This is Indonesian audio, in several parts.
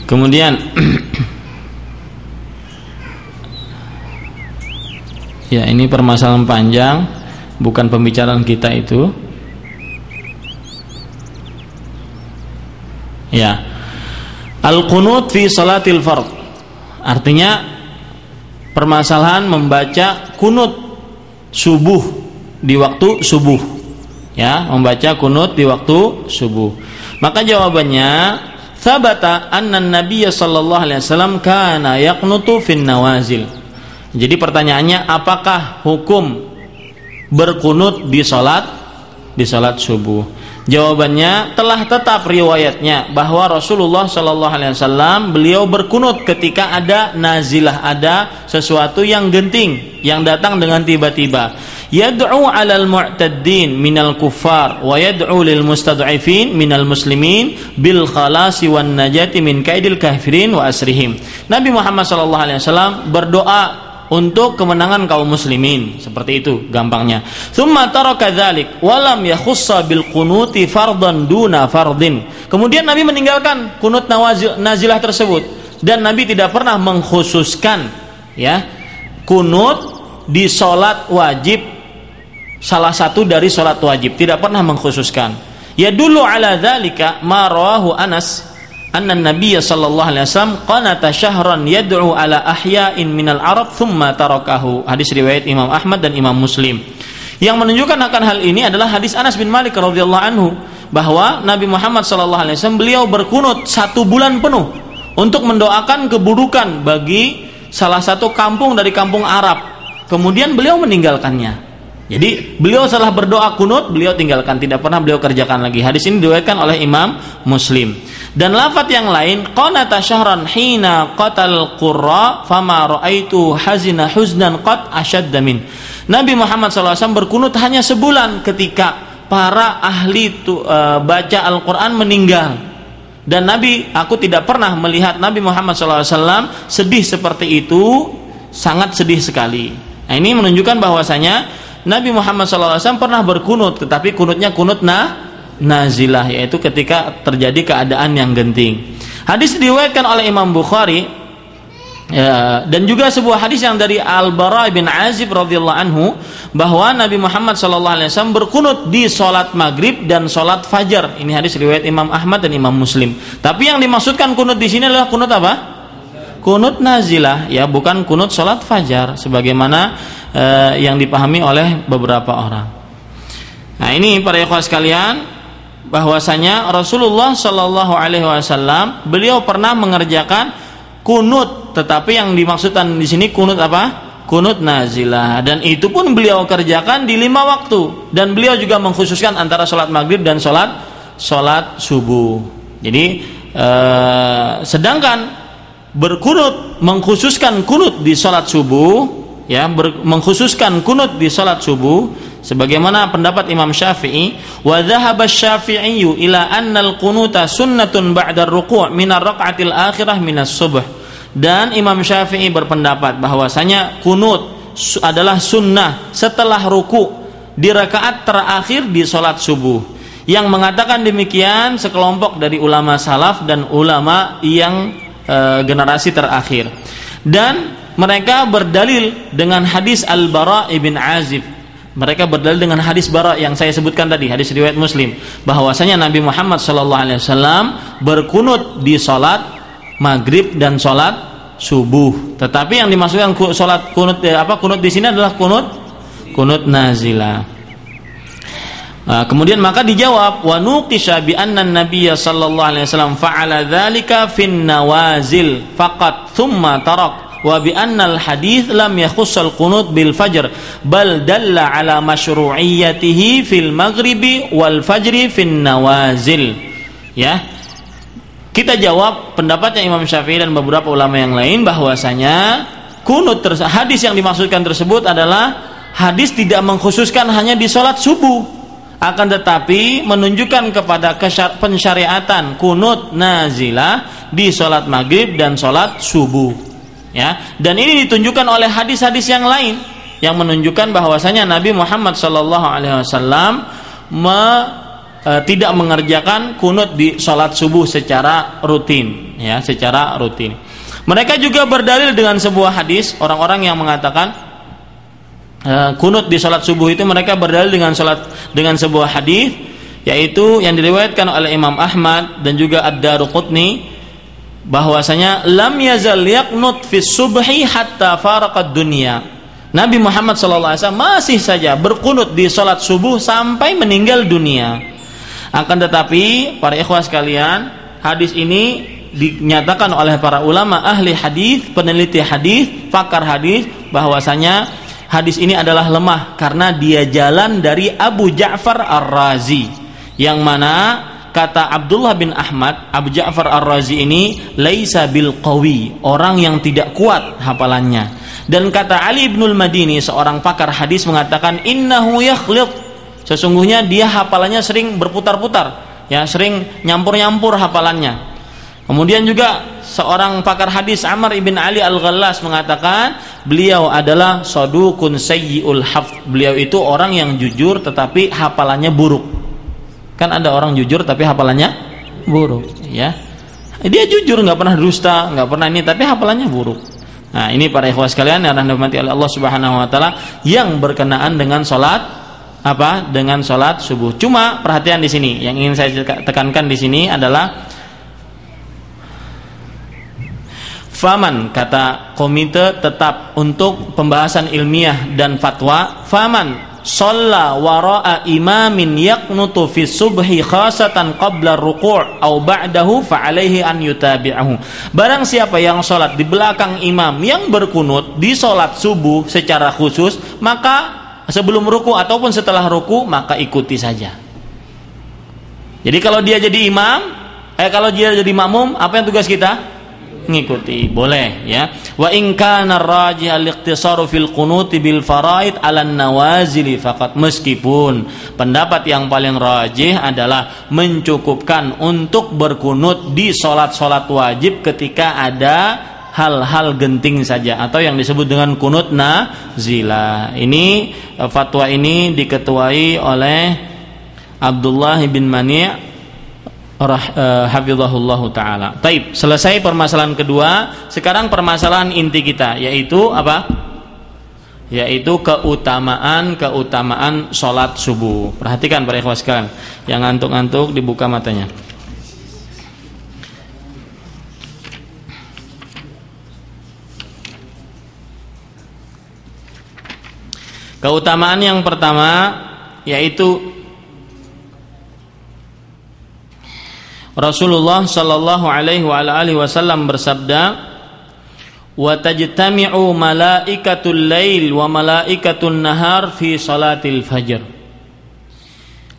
Kemudian ya, ini permasalahan panjang, bukan pembicaraan kita itu. Ya. Al-qunut fi salatil fard. Artinya permasalahan membaca kunut subuh di waktu subuh. Ya, membaca kunut di waktu subuh. Maka jawabannya, tsabata anna an-nabiy sallallahu alaihi wasallam kana yaqnutu fin nawazil. Jadi pertanyaannya, apakah hukum berkunut di salat subuh? Jawabannya, telah tetap riwayatnya bahwa Rasulullah sallallahu alaihi wasallam beliau berkunut ketika ada nazilah, ada sesuatu yang genting yang datang dengan tiba-tiba. Yad'u 'alal mu'taddin minal kuffar wa yad'u lil mustad'ifin minal muslimin bil khalasi wan najati min kaidil kafirin wa asrihim. Nabi Muhammad sallallahu alaihi wasallam berdoa untuk kemenangan kaum muslimin, seperti itu gampangnya. Tsumma taraka dzalik wa lam yakhussa bil qunuti fardan duna fardin. Kemudian Nabi meninggalkan kunut nazilah tersebut, dan Nabi tidak pernah mengkhususkan ya kunut di salat wajib, salah satu dari salat wajib, tidak pernah mengkhususkan. Ya dulu ala dzalika ma rawahu Anas anna an-nabiy sallallahu alaihi wasallam qanata syahran yad'u ala ahya'in minal arab thumma tarakahu. Hadis riwayat Imam Ahmad dan Imam Muslim. Yang menunjukkan akan hal ini adalah hadis Anas bin Malik radhiyallahu anhu, bahwa Nabi Muhammad sallallahu alaihi wasallam beliau berkunut 1 bulan penuh untuk mendoakan keburukan bagi salah satu kampung dari kampung Arab. Kemudian beliau meninggalkannya. Jadi beliau setelah berdoa kunut, beliau tinggalkan, tidak pernah beliau kerjakan lagi. Hadis ini diriwayatkan oleh Imam Muslim. Dan lafaz yang lain, qanata syahran hina qatal qurra fama raaitu hazina huznan qat ashadda min. Nabi Muhammad SAW berkunut hanya sebulan ketika para ahli baca Al-Quran meninggal. Dan aku tidak pernah melihat Nabi Muhammad SAW sedih seperti itu, sangat sedih sekali. Nah, ini menunjukkan bahwasanya Nabi Muhammad SAW pernah berkunut, tetapi kunutnya kunut nazilah, yaitu ketika terjadi keadaan yang genting. Hadis diriwayatkan oleh Imam Bukhari ya, dan juga sebuah hadis yang dari Al-Bara bin Azib radhiyallahu anhu, bahwa Nabi Muhammad SAW berkunut di salat maghrib dan salat fajar. Ini hadis riwayat Imam Ahmad dan Imam Muslim. Tapi yang dimaksudkan kunut di sini adalah kunut apa? Kunut nazilah, ya, bukan kunut salat fajar sebagaimana yang dipahami oleh beberapa orang. Nah, ini para ikhwah sekalian, bahwasanya Rasulullah Shallallahu Alaihi Wasallam beliau pernah mengerjakan kunut, tetapi yang dimaksudkan di sini kunut apa? Kunut nazilah, dan itu pun beliau kerjakan di 5 waktu, dan beliau juga mengkhususkan antara sholat maghrib dan sholat subuh. Jadi sedangkan berkunut, mengkhususkan kunut di sholat subuh, ya, mengkhususkan kunut di salat subuh sebagaimana pendapat Imam Syafi'i, wa dhahaba asy-Syafi'i ila anna al-qunuta sunnatun ba'da ar-ruku' min ar-rak'atil akhirah min as-subh. Dan Imam Syafi'i berpendapat bahwasanya kunut adalah sunnah setelah ruku' di rakaat terakhir di salat subuh. Yang mengatakan demikian sekelompok dari ulama salaf dan ulama yang generasi terakhir. Dan mereka berdalil dengan hadis Al-Bara bin Azib. Mereka berdalil dengan hadis Bara yang saya sebutkan tadi, hadis riwayat Muslim, bahwasanya Nabi Muhammad SAW berkunut di salat maghrib dan salat subuh. Tetapi yang dimaksudkan salat kunut kunut di sini adalah kunut nazilah. Kemudian maka dijawab, wa nuqisha bi anna an-nabiy sallallahu alaihi wasallam fa'ala dzalika fin nawazil faqat thumma tarak, wa bi annal hadits lam yakhussal qunut bil fajr bal dalla ala masyru'iyyatihi fil maghribi wal fajri fin nawazil. Ya, kita jawab pendapatnya Imam Syafi'i dan beberapa ulama yang lain bahwasanya kunut hadis yang dimaksudkan tersebut adalah hadis tidak mengkhususkan hanya di salat subuh, akan tetapi menunjukkan kepada pensyariatan kunut nazilah di salat maghrib dan salat subuh. Ya, dan ini ditunjukkan oleh hadis-hadis yang lain yang menunjukkan bahwasanya Nabi Muhammad SAW tidak mengerjakan kunut di salat subuh secara rutin, ya, secara rutin. Mereka juga berdalil dengan sebuah hadis, orang-orang yang mengatakan kunut di salat subuh itu mereka berdalil dengan sebuah hadis, yaitu yang diriwayatkan oleh Imam Ahmad dan juga Ad-Daruqutni, bahwasanya lam yazal yaqnut fi subhi hatta faraqad dunya. Nabi Muhammad SAW masih saja berkunut di salat subuh sampai meninggal dunia. Akan tetapi para ikhwah sekalian, hadis ini dinyatakan oleh para ulama ahli hadis, peneliti hadis, pakar hadis, bahwasanya hadis ini adalah lemah karena dia jalan dari Abu Ja'far Ar-Razi, yang mana kata Abdullah bin Ahmad, Abu Ja'far Ar-Razi ini laisa bil qawi, orang yang tidak kuat hafalannya. Dan kata Ali ibnul Madini, seorang pakar hadis, mengatakan innahu yakhlit, sesungguhnya dia hafalannya sering berputar-putar, ya, sering nyampur-nyampur hafalannya. Kemudian juga seorang pakar hadis Amr ibn Ali Al-Ghallas mengatakan beliau adalah saduqun sayyi'ul hafz. Beliau itu orang yang jujur tetapi hafalannya buruk. Kan ada orang jujur tapi hafalannya buruk, ya. Dia jujur, nggak pernah dusta, nggak pernah ini, tapi hafalannya buruk. Nah, ini para ikhwah sekalian yang dirahmati oleh Allah Subhanahu wa taala yang berkenaan dengan salat dengan salat subuh. Cuma perhatian di sini, yang ingin saya tekankan di sini adalah faman, kata komite tetap untuk pembahasan ilmiah dan fatwa, faman shalla wara'a imamin yaqnutu fi subhi khasatan qabla ruku' au ba'dahu fa alaihi an yutabi'ahu. Barang siapa yang salat di belakang imam yang berkunut di salat subuh secara khusus, maka sebelum ruku ataupun setelah ruku, maka ikuti saja. Jadi kalau dia jadi imam, kalau dia jadi makmum, apa yang tugas kita? Ngikuti, boleh, ya. Wa in kana rajih al-iqtisaru fil qunuti bil faraid 'ala an-nawazili faqat, meskipun pendapat yang paling rajih adalah mencukupkan untuk berkunut di salat-salat wajib ketika ada hal-hal genting saja, atau yang disebut dengan kunut nazilah. Ini fatwa ini diketuai oleh Abdullah bin Mani' hafizahullahu taala. Taib, selesai permasalahan kedua. Sekarang permasalahan inti kita, yaitu apa? Yaitu keutamaan salat subuh. Perhatikan para ikhwah sekalian, yang ngantuk-ngantuk dibuka matanya. Keutamaan yang pertama yaitu Rasulullah sallallahu alaihi wa alihi wasallam bersabda, "Wa tajtami'u malaikatul lail wa malaikatun nahar fi salatil fajr."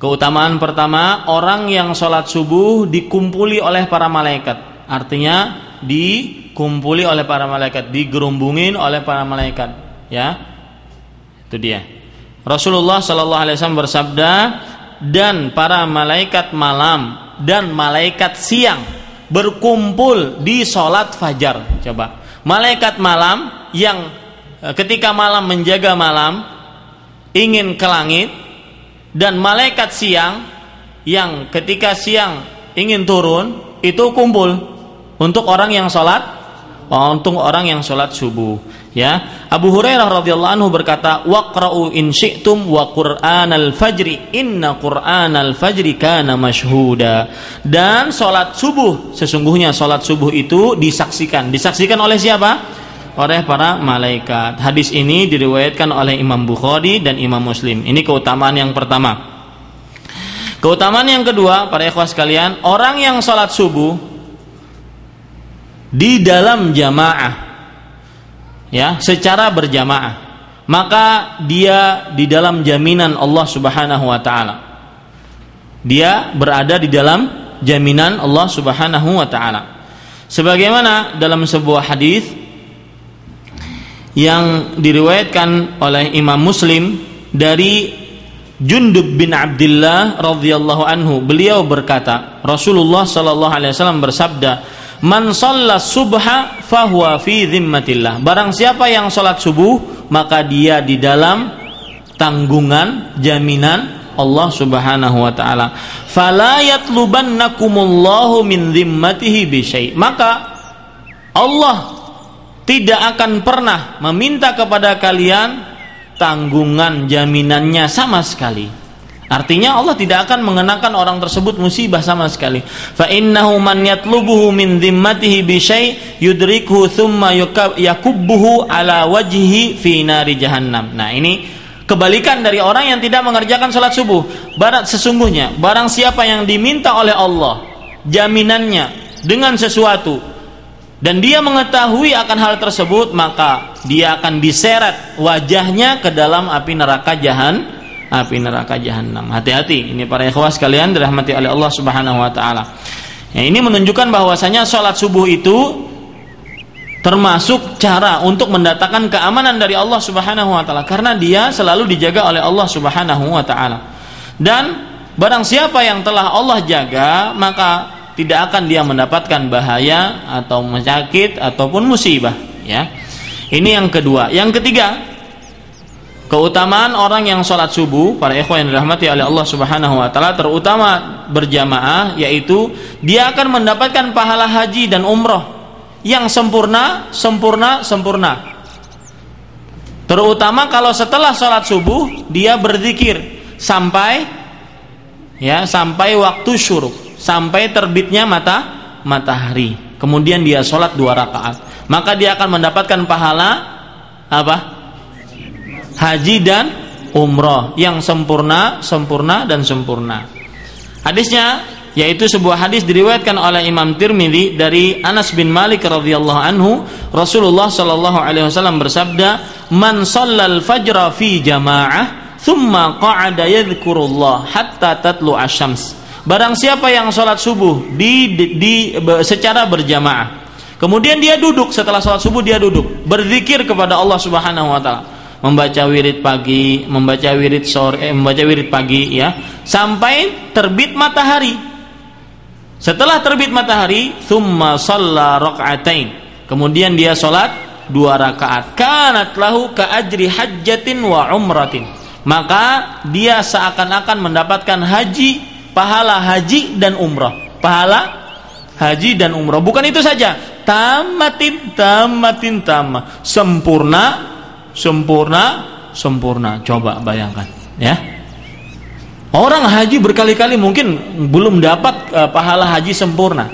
Keutamaan pertama, orang yang salat subuh dikumpuli oleh para malaikat. Artinya dikumpuli oleh para malaikat, digerumbungin oleh para malaikat, ya. Itu dia. Rasulullah sallallahu alaihi wasallam bersabda, dan para malaikat malam dan malaikat siang berkumpul di salat fajar. Coba, malaikat malam yang ketika malam menjaga malam ingin ke langit, dan malaikat siang yang ketika siang ingin turun, itu kumpul untuk orang yang salat subuh, ya. Abu Hurairah radhiyallahu anhu berkata, waqra'u in syi'tum wa qur'anal fajri inna qur'anal fajri kana mashhuda. Dan salat subuh, sesungguhnya salat subuh itu disaksikan oleh siapa? Oleh para malaikat. Hadis ini diriwayatkan oleh Imam Bukhari dan Imam Muslim. Ini keutamaan yang pertama. Keutamaan yang kedua, para ikhwah sekalian, orang yang salat subuh di dalam jamaah, ya, secara berjamaah, maka dia di dalam jaminan Allah Subhanahu wa taala. Dia berada di dalam jaminan Allah Subhanahu wa taala. Sebagaimana dalam sebuah hadis yang diriwayatkan oleh Imam Muslim dari Jundub bin Abdullah radhiyallahu anhu, beliau berkata, Rasulullah sallallahu alaihi wasallam bersabda, "Man shalla subha fahuwa fi dhimmatillah." Barang siapa yang salat subuh, maka dia di dalam tanggungan, jaminan Allah Subhanahu wa taala. Fala yatlubannakumullahu min dhimmatihi bi syai'. Maka Allah tidak akan pernah meminta kepada kalian tanggungan jaminannya sama sekali. Artinya Allah tidak akan mengenakan orang tersebut musibah sama sekali. Fa innahu man yatlubuhu min dhimmatihi bi syai' yudrikuhu thumma yakubbuhu ala wajhihi fi nari jahannam. Nah, ini kebalikan dari orang yang tidak mengerjakan salat subuh. Sesungguhnya barang siapa yang diminta oleh Allah jaminannya dengan sesuatu dan dia mengetahui akan hal tersebut, maka dia akan diseret wajahnya ke dalam api neraka jahanam. Hati-hati, ini para ikhwah sekalian dirahmati oleh Allah Subhanahu wa taala. Ya, ini menunjukkan bahwasanya salat subuh itu termasuk cara untuk mendatangkan keamanan dari Allah Subhanahu wa taala, karena dia selalu dijaga oleh Allah Subhanahu wa taala. Dan barang siapa yang telah Allah jaga, maka tidak akan dia mendapatkan bahaya atau penyakit ataupun musibah, ya. Ini yang kedua. Yang ketiga, keutamaan orang yang sholat subuh, para ikhwan yang dirahmati oleh Allah Subhanahu wa taala, terutama berjamaah, yaitu dia akan mendapatkan pahala haji dan umroh yang sempurna. Terutama kalau setelah sholat subuh dia berzikir sampai waktu syuruk, sampai terbitnya matahari. Kemudian dia sholat 2 rakaat, maka dia akan mendapatkan pahala apa? Haji dan umroh yang sempurna. Hadisnya yaitu sebuah hadis diriwayatkan oleh Imam Tirmidzi dari Anas bin Malik radhiyallahu anhu, Rasulullah sallallahu alaihi wasallam bersabda, "Man shallal fajra fi jamaah, thumma qa'ada yadhkurullah hatta tatlu asy-syams." Barang siapa yang sholat subuh secara berjamaah, kemudian dia duduk, setelah sholat subuh dia duduk berzikir kepada Allah Subhanahu wa taala, membaca wirid pagi, membaca wirid sore, membaca wirid pagi, ya, sampai terbit matahari. Setelah terbit matahari, thumma shalla raka'atain, kemudian dia sholat 2 rakaat, kanat lahu ka ajri hajjatin wa umratin, maka dia seakan-akan mendapatkan pahala haji dan umrah. Pahala haji dan umrah. Bukan itu saja, tamatin tamah, sempurna. Coba bayangkan, ya. Orang haji berkali-kali mungkin belum dapat pahala haji sempurna.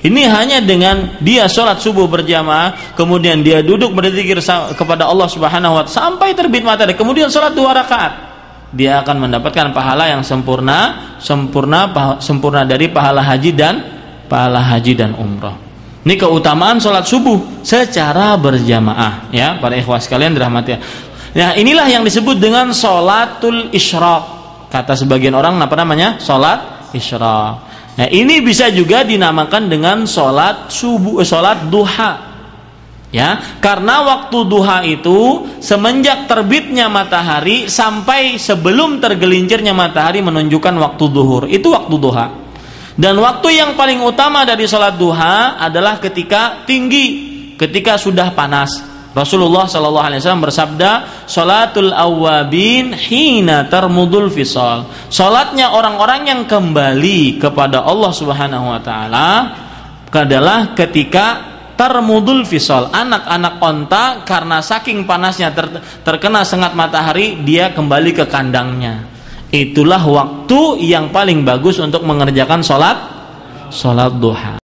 Ini hanya dengan dia sholat subuh berjamaah, kemudian dia duduk berzikir kepada Allah Subhanahu wa taala sampai terbit matahari, kemudian sholat 2 rakaat, dia akan mendapatkan pahala yang sempurna dari pahala haji dan umrah. Ini keutamaan sholat subuh secara berjamaah, ya, para ikhwah sekalian dirahmati. Nah, inilah yang disebut dengan sholatul isyraq. Kata sebagian orang, apa namanya? Sholat isyraq. Nah, ini bisa juga dinamakan dengan sholat subuh, sholat duha, ya, karena waktu duha itu semenjak terbitnya matahari sampai sebelum tergelincirnya matahari menunjukkan waktu zuhur. Itu waktu duha. Dan waktu yang paling utama dari sholat duha adalah ketika sudah panas. Rasulullah SAW bersabda, "Sholatul awwabin hina tarmudul fisal." Sholatnya orang-orang yang kembali kepada Allah Subhanahu wa taala adalah ketika tarmudul fisal, anak-anak onta karena saking panasnya terkena sengat matahari, dia kembali ke kandangnya. Itulah waktu yang paling bagus untuk mengerjakan sholat duha.